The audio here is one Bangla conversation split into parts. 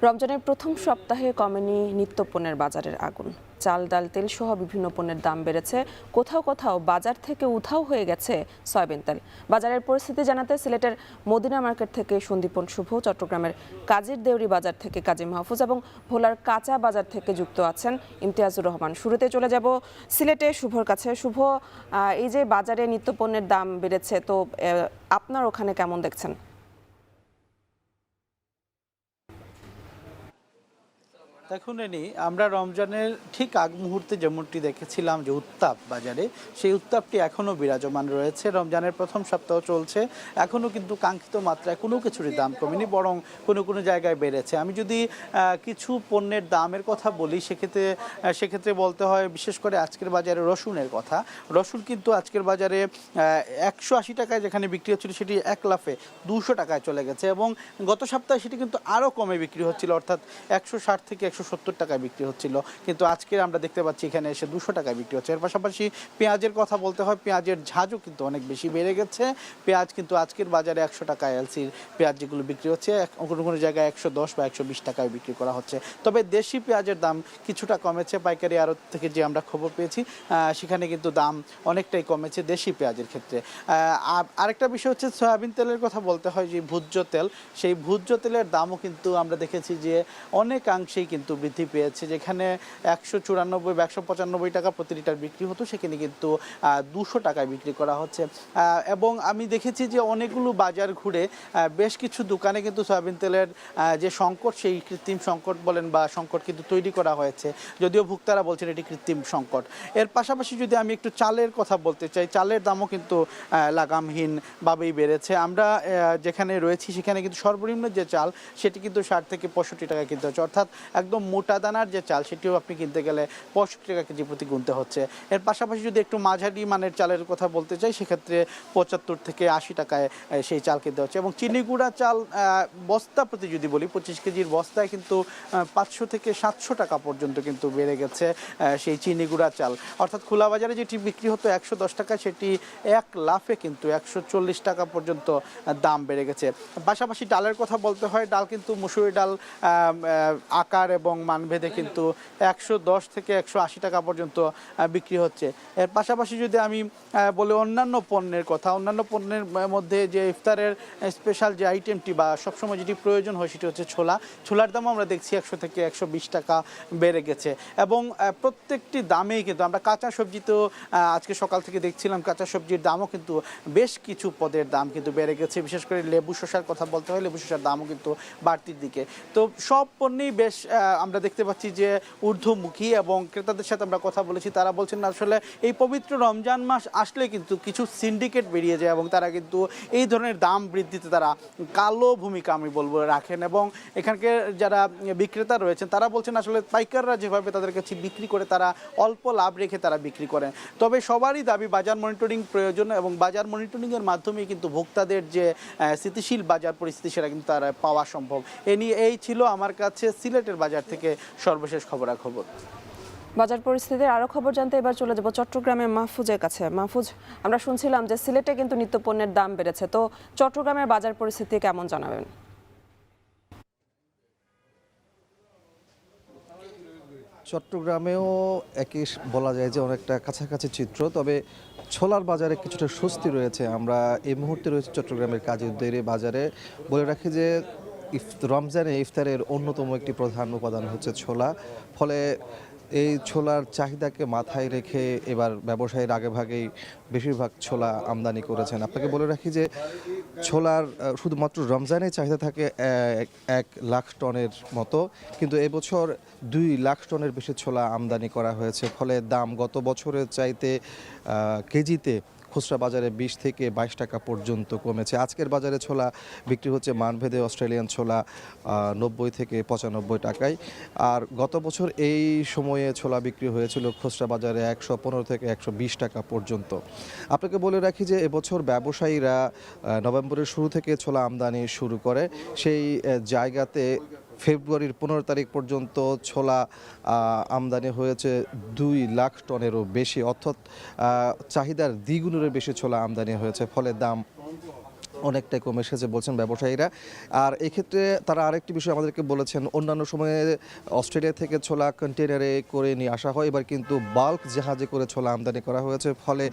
রমজানের প্রথম সপ্তাহে কমেনি নিত্যপণ্যের বাজারের আগুন। চাল, ডাল, তেল সহ বিভিন্ন পণ্যের দাম বেড়েছে। কোথাও কোথাও বাজার থেকে উধাও হয়ে গেছে সয়াবিন তেল। বাজারের পরিস্থিতি জানাতে সিলেটের মদিনা মার্কেট থেকে সন্দীপন শুভ, চট্টগ্রামের কাজীর দেউরি বাজার থেকে কাজী মাহফুজ এবং ভোলার কাঁচা বাজার থেকে যুক্ত আছেন ইমতিয়াজুর রহমান। শুরুতে চলে যাব সিলেটে শুভর কাছে। শুভ, এই যে বাজারে নিত্যপণ্যের দাম বেড়েছে, তো আপনার ওখানে কেমন দেখছেন? দেখুন আমরা রমজানের ঠিক আগ মুহূর্তে যেমনটি দেখেছিলাম যে উত্তাপ বাজারে, সেই উত্তাপটি এখনও বিরাজমান রয়েছে। রমজানের প্রথম সপ্তাহ চলছে, এখনও কিন্তু কাঙ্ক্ষিত মাত্রায় কোনো কিছুরই দাম কমেনি, বরং কোনো কোনো জায়গায় বেড়েছে। আমি যদি কিছু পণ্যের দামের কথা বলি, সেক্ষেত্রে বলতে হয় বিশেষ করে আজকের বাজারে রসুনের কথা। রসুন কিন্তু আজকের বাজারে 180 টাকায় যেখানে বিক্রি হচ্ছিল, সেটি 1 লাফে 200 টাকায় চলে গেছে এবং গত সপ্তাহে সেটি কিন্তু আরও কমে বিক্রি হচ্ছিল, অর্থাৎ 160 থেকে 170 টাকায় বিক্রি হচ্ছিল, কিন্তু আজকে আমরা দেখতে পাচ্ছি এখানে এসে 200 টাকায় বিক্রি হচ্ছে। এর পাশাপাশি পেঁয়াজের কথা বলতে হয়, পেঁয়াজের ঝাঁজও কিন্তু অনেক বেশি বেড়ে গেছে। পেঁয়াজ কিন্তু আজকের বাজারে 100 টাকা এলসির পেঁয়াজ যেগুলো বিক্রি হচ্ছে, কোনো কোনো জায়গায় 110 বা 120 টাকায় বিক্রি করা হচ্ছে। তবে দেশি পেঁয়াজের দাম কিছুটা কমেছে। পাইকারি আড়ত থেকে যে আমরা খবর পেয়েছি, সেখানে কিন্তু দাম অনেকটাই কমেছে দেশি পেঁয়াজের ক্ষেত্রে। আরেকটা বিষয় হচ্ছে সয়াবিন তেলের কথা বলতে হয়, যে ভোজ্য তেল, সেই ভোজ্য তেলের দামও কিন্তু আমরা দেখেছি যে অনেকাংশেই কিন্তু বৃদ্ধি পেয়েছে। যেখানে 194 বা 195 টাকা প্রতি লিটার বিক্রি হতো, সেখানে কিন্তু 200 টাকায় বিক্রি করা হচ্ছে। এবং আমি দেখেছি যে অনেকগুলো বাজার ঘুরে বেশ কিছু দোকানে কিন্তু সয়াবিন তেলের যে সংকট, সেই কৃত্রিম সংকট বলেন বা সংকট কিন্তু তৈরি করা হয়েছে, যদিও ভোক্তারা বলছেন এটি কৃত্রিম সংকট। এর পাশাপাশি যদি আমি একটু চালের কথা বলতে চাই, চালের দামও কিন্তু লাগামহীনভাবেই বেড়েছে। আমরা যেখানে রয়েছি সেখানে কিন্তু সর্বনিম্ন যে চাল, সেটি কিন্তু 60 থেকে 65 টাকা কিনতে হচ্ছে, অর্থাৎ একদম মোটা দানার যে চাল, সেটিও আপনি কিনতে গেলে 65 টাকা কেজি প্রতি গুনতে হচ্ছে। এর পাশাপাশি যদি একটু মাঝারি মানের চালের কথা বলতে চাই, সেক্ষেত্রে 75 থেকে 80 টাকায় সেই চাল কিনতে হচ্ছে। এবং চিনি গুঁড়া চাল বস্তা প্রতি যদি বলি, 25 কেজির বস্তায় কিন্তু 500 থেকে 700 টাকা পর্যন্ত কিন্তু বেড়ে গেছে সেই চিনি গুঁড়া চাল। অর্থাৎ খোলা বাজারে যেটি বিক্রি হতো 110 টাকা, সেটি 1 লাফে কিন্তু 140 টাকা পর্যন্ত দাম বেড়ে গেছে। পাশাপাশি ডালের কথা বলতে হয়, ডাল কিন্তু মসুরি ডাল আকার এবং মানভেদে কিন্তু 110 থেকে 180 টাকা পর্যন্ত বিক্রি হচ্ছে। এর পাশাপাশি যদি আমি বলি অন্যান্য পণ্যের কথা, অন্যান্য পণ্যের মধ্যে যে ইফতারের স্পেশাল যে আইটেমটি বা সবসময় যেটি প্রয়োজন হয়, সেটি হচ্ছে ছোলার দামও আমরা দেখছি 100 থেকে 120 টাকা বেড়ে গেছে। এবং প্রত্যেকটি দামেই কিন্তু আমরা কাঁচা সবজিতেও আজকে সকাল থেকে দেখছিলাম, কাঁচা সবজির দামও কিন্তু বেশ কিছু পদের দাম কিন্তু বেড়ে গেছে। বিশেষ করে লেবু শসার কথা বলতে হয়, লেবু শসার দামও কিন্তু বাড়তির দিকে। তো সব পণ্যেই বেশ আমরা দেখতে পাচ্ছি যে ঊর্ধ্বমুখী। এবং ক্রেতাদের সাথে আমরা কথা বলেছি, তারা বলছেন আসলে এই পবিত্র রমজান মাস আসলে কিন্তু কিছু সিন্ডিকেট বেরিয়ে যায় এবং তারা কিন্তু এই ধরনের দাম বৃদ্ধিতে তারা কালো ভূমিকা আমি বলবো রাখেন। এবং এখানকার যারা বিক্রেতা রয়েছেন, তারা বলছেন আসলে পাইকাররা যেভাবে তাদের কাছে বিক্রি করে, তারা অল্প লাভ রেখে তারা বিক্রি করেন। তবে সবারই দাবি বাজার মনিটরিং প্রয়োজন, এবং বাজার মনিটরিংয়ের মাধ্যমেই কিন্তু ভোক্তাদের যে স্থিতিশীল বাজার পরিস্থিতি, সেটা কিন্তু তারা পাওয়া সম্ভব। এই ছিল আমার কাছে সিলেটের বাজার থেকে সর্বশেষ খবরাখবর। বাজার পরিস্থিতির আরো খবর জানতে এবার চলে যাব চট্টগ্রামের মাহফুজের কাছে। মাহফুজ, আমরা শুনছিলাম যে সিলেটে কিন্তু নিত্যপণ্যের দাম বেড়েছে, তো চট্টগ্রামের বাজার পরিস্থিতি কেমন জানাবেন? চট্টগ্রামেও একই বলা যায় যে অনেকটা কাছাকাছি চিত্র, তবে ছোলার বাজারে কিছুটা স্বস্তি রয়েছে। আমরা এই মুহূর্তে রয়েছে চট্টগ্রামের কাজীর দেউরি বাজারে। বলে রাখি যে রমজানে ইফতারের অন্যতম একটি প্রধান উপাদান হচ্ছে ছোলা, ফলে এই ছোলার চাহিদাকে মাথায় রেখে এবার ব্যবসায়ীর আগেভাগেই বেশিরভাগ ছোলা আমদানি করেছেন। আপনাকে বলে রাখি যে ছোলার শুধুমাত্র রমজানে চাহিদা থাকে 1 লাখ টনের মতো, কিন্তু এবছর 2 লাখ টনের বেশি ছোলা আমদানি করা হয়েছে। ফলে দাম গত বছরের চাইতে কেজিতে খুচরা বাজারে 20 থেকে 22 টাকা পর্যন্ত কমেছে। আজকের বাজারে ছোলা বিক্রি হচ্ছে মানভেদে অস্ট্রেলিয়ান ছোলা 90 থেকে 95 টাকায়। আর গত বছর এই সময়ে ছোলা বিক্রি হয়েছিল খুচরা বাজারে 115 থেকে 120 টাকা পর্যন্ত। আপনাকে বলে রাখি যে এবছর ব্যবসায়ীরা নভেম্বরের শুরু থেকে ছোলা আমদানি শুরু করে। সেই জায়গাতে ফেব্রুয়ারির 15 তারিখ পর্যন্ত ছোলা আমদানি হয়েছে 2 লাখ টনেরও বেশি, অর্থাৎ চাহিদার দ্বিগুণেরও বেশি ছোলা আমদানি হয়েছে। ফলে দাম অনেকটাই কমে এসেছে বলছেন ব্যবসায়ীরা। আর এক্ষেত্রে তারা আরেকটি বিষয় আমাদেরকে বলেছেন, অন্যান্য সময়ে অস্ট্রেলিয়া থেকে ছোলা কন্টেনারে করে নিয়ে আসা হয়, এবার কিন্তু বাল্ক জাহাজে করে ছোলা আমদানি করা হয়েছে, ফলে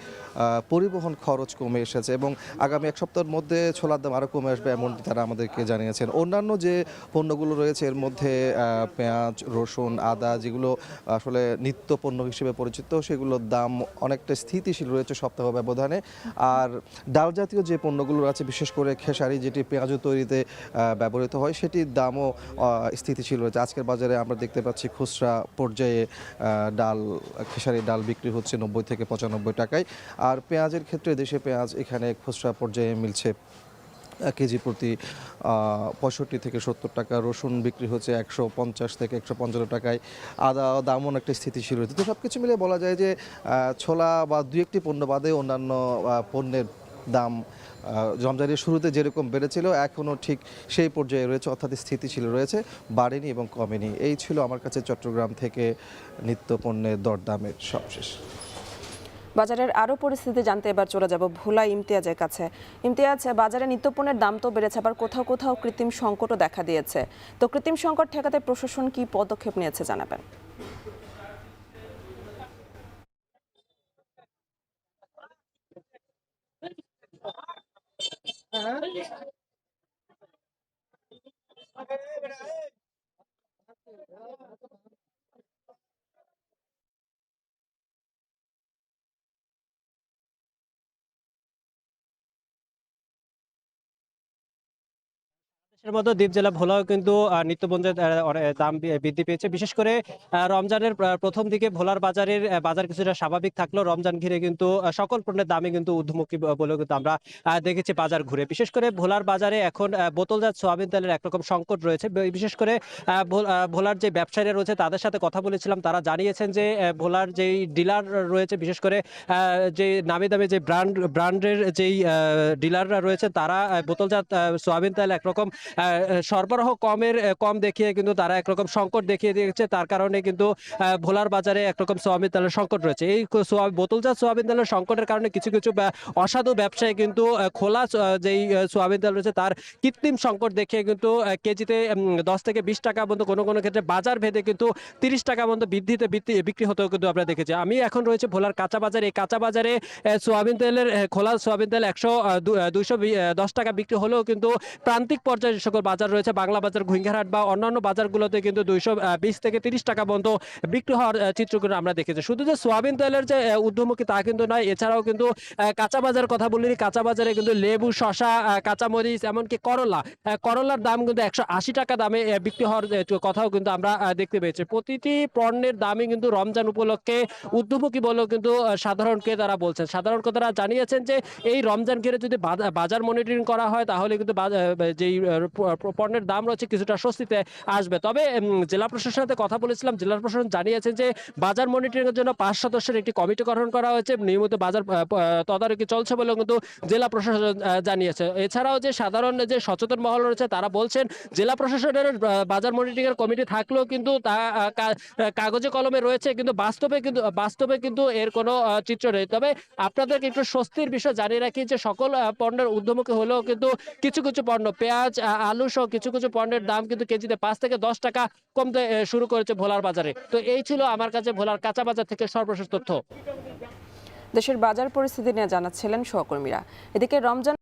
পরিবহন খরচ কমে এসেছে এবং আগামী এক সপ্তাহের মধ্যে ছোলার দাম আরও কমে আসবে এমনটি তারা আমাদেরকে জানিয়েছেন। অন্যান্য যে পণ্যগুলো রয়েছে এর মধ্যে পেঁয়াজ, রসুন, আদা, যেগুলো আসলে নিত্য পণ্য হিসেবে পরিচিত, সেগুলোর দাম অনেকটা স্থিতিশীল রয়েছে সপ্তাহ ব্যবধানে। আর ডাল জাতীয় যে পণ্যগুলো আছে, বিশেষ করে খেসারি, যেটি পেঁয়াজ তৈরিতে ব্যবহৃত হয়, সেটির দামও স্থিতিশীল রয়েছে। আজকের বাজারে আমরা দেখতে পাচ্ছি খুচরা পর্যায়ে খেসারি ডাল বিক্রি হচ্ছে 90 থেকে 95 টাকায়। আর পেঁয়াজের ক্ষেত্রে দেশে পেঁয়াজ এখানে খুচরা পর্যায়ে মিলছে কেজি প্রতি 65 থেকে 70 টাকা। রসুন বিক্রি হচ্ছে 150 থেকে 155 টাকায়। আদা দাম অনেকটা স্থিতিশীল রয়েছে। তো সব কিছু মিলে বলা যায় যে ছোলা বা দু একটি পণ্য বাদে অন্যান্য পণ্যের দাম রমজানের শুরুতে যেরকম বেড়েছিল এখনও ঠিক সেই পর্যায়ে রয়েছে, অর্থাৎ স্থিতিশীল রয়েছে, বাড়েনি এবং কমেনি। এই ছিল আমার কাছে চট্টগ্রাম থেকে নিত্য পণ্যের দরদামের সবশেষ। বাজারের আরও পরিস্থিতি জানতে এবার চলে যাব ভোলা ইমতিয়াজের কাছে। ইমতিয়াজ, বাজারে নিত্যপণ্যের দাম তো বেড়েছে, আবার কোথাও কোথাও কৃত্রিম সংকটও দেখা দিয়েছে। তো কৃত্রিম সংকট ঠেকাতে প্রশাসন কি পদক্ষেপ নিয়েছে জানাবেন? দেশের মতো দ্বীপ জেলা ভোলাও কিন্তু নিত্যপণ্যের দাম বৃদ্ধি পেয়েছে। বিশেষ করে রমজানের প্রথম দিকে ভোলার বাজার কিছুটা স্বাভাবিক থাকলেও রমজান ঘিরে কিন্তু সকল পণ্যের দামে কিন্তু ঊর্ধ্বমুখী বলেও কিন্তু আমরা দেখেছি বাজার ঘুরে। বিশেষ করে ভোলার বাজারে এখন বোতলজাত সোয়াবিন তেলের একরকম সংকট রয়েছে। বিশেষ করে ভোলার যে ব্যবসায়ীরা রয়েছে তাদের সাথে কথা বলেছিলাম, তারা জানিয়েছেন যে ভোলার যেই ডিলার রয়েছে, বিশেষ করে যে নামি দামি যে ব্র্যান্ডের যেই ডিলাররা রয়েছে, তারা বোতলজাত সোয়াবিন তেল একরকম সরবরাহ কম দেখিয়ে কিন্তু তারা একরকম সংকট দেখিয়ে দিয়েছে। তার কারণে কিন্তু ভোলার বাজারে একরকম সোয়াবিন তেলের সংকট রয়েছে। এই বোতলজাত সোয়াবিন তেলের সংকটের কারণে কিছু কিছু অসাধু ব্যবসায়ী কিন্তু খোলা যেই সোয়াবিন তেল রয়েছে তার কৃত্রিম সংকট দেখিয়ে কিন্তু কেজিতে 10 থেকে 20 টাকা পর্যন্ত কোনো কোনো ক্ষেত্রে বাজার ভেদে কিন্তু 30 টাকা পর্যন্ত বিক্রি হতেও কিন্তু আমরা দেখেছি। আমি এখন রয়েছে ভোলার কাঁচা বাজারে। এই কাঁচা বাজারে সোয়াবিন তেলের খোলা সোয়াবিন তেল 210 টাকা বিক্রি হলেও কিন্তু প্রান্তিক পর্যায়ে যে সকল বাজার রয়েছে, বাংলা বাজার, ঘুইংঘাট বা অন্যান্য বাজারগুলোতে কিন্তু 220 থেকে 30 টাকা পর্যন্ত বিক্রি হওয়ার চিত্রগুলো আমরা দেখেছি। শুধু যে সোয়াবিন তেলের যে ঊর্ধ্বমুখী তা কিন্তু নয়, এছাড়াও কিন্তু কাঁচা বাজার কথা বলিনি, কাঁচা বাজারে কিন্তু লেবু, শসা, কাঁচামরিচ, এমনকি করলার দাম কিন্তু 180 টাকা দামে বিক্রি হওয়ার কথাও কিন্তু আমরা দেখতে পেয়েছি। প্রতিটি পণ্যের দামই কিন্তু রমজান উপলক্ষে ঊর্ধ্বমুখী বলেও কিন্তু সাধারণ ক্রেতারা বলছেন। সাধারণ ক্রেতারা জানিয়েছেন যে এই রমজান ঘিরে যদি বাজার মনিটরিং করা হয় তাহলে কিন্তু যেই পণ্যের দাম রয়েছে কিছুটা স্বস্তিতে আসবে। তবে জেলা প্রশাসনের সাথে কথা বলেছিলাম, জেলা প্রশাসন জানিয়েছেন যে বাজার মনিটরিং এর জন্য 5 সদস্যের একটি কমিটি গঠন করা হয়েছে, নিয়মিত বাজার তদারকি চলছে বলেও কিন্তু জেলা প্রশাসন জানিয়েছে। এছাড়াও যে সাধারণ যে সচেতন মহল রয়েছে তারা বলছেন জেলা প্রশাসনের বাজার মনিটরিং এর কমিটি থাকলেও কিন্তু তা কাগজে কলমে রয়েছে, কিন্তু বাস্তবে কিন্তু এর কোনো চিত্র নেই। তবে আপনাদেরকে একটু স্বস্তির বিষয় জানিয়ে রাখি যে সকল পণ্যের ঊর্ধ্বমুখী হলেও কিন্তু কিছু কিছু পণ্য, পেঁয়াজ, আলু সহ কিছু কিছু পণ্যের দাম কিন্তু কেজিতে 5 থেকে 10 টাকা কমতে শুরু করেছে ভোলার বাজারে। তো এই ছিল আমার কাছে ভোলার কাঁচা বাজার থেকে সর্বশেষ তথ্য। দেশের বাজার পরিস্থিতি নিয়ে জানাচ্ছিলেন সহকর্মীরা। এদিকে রমজান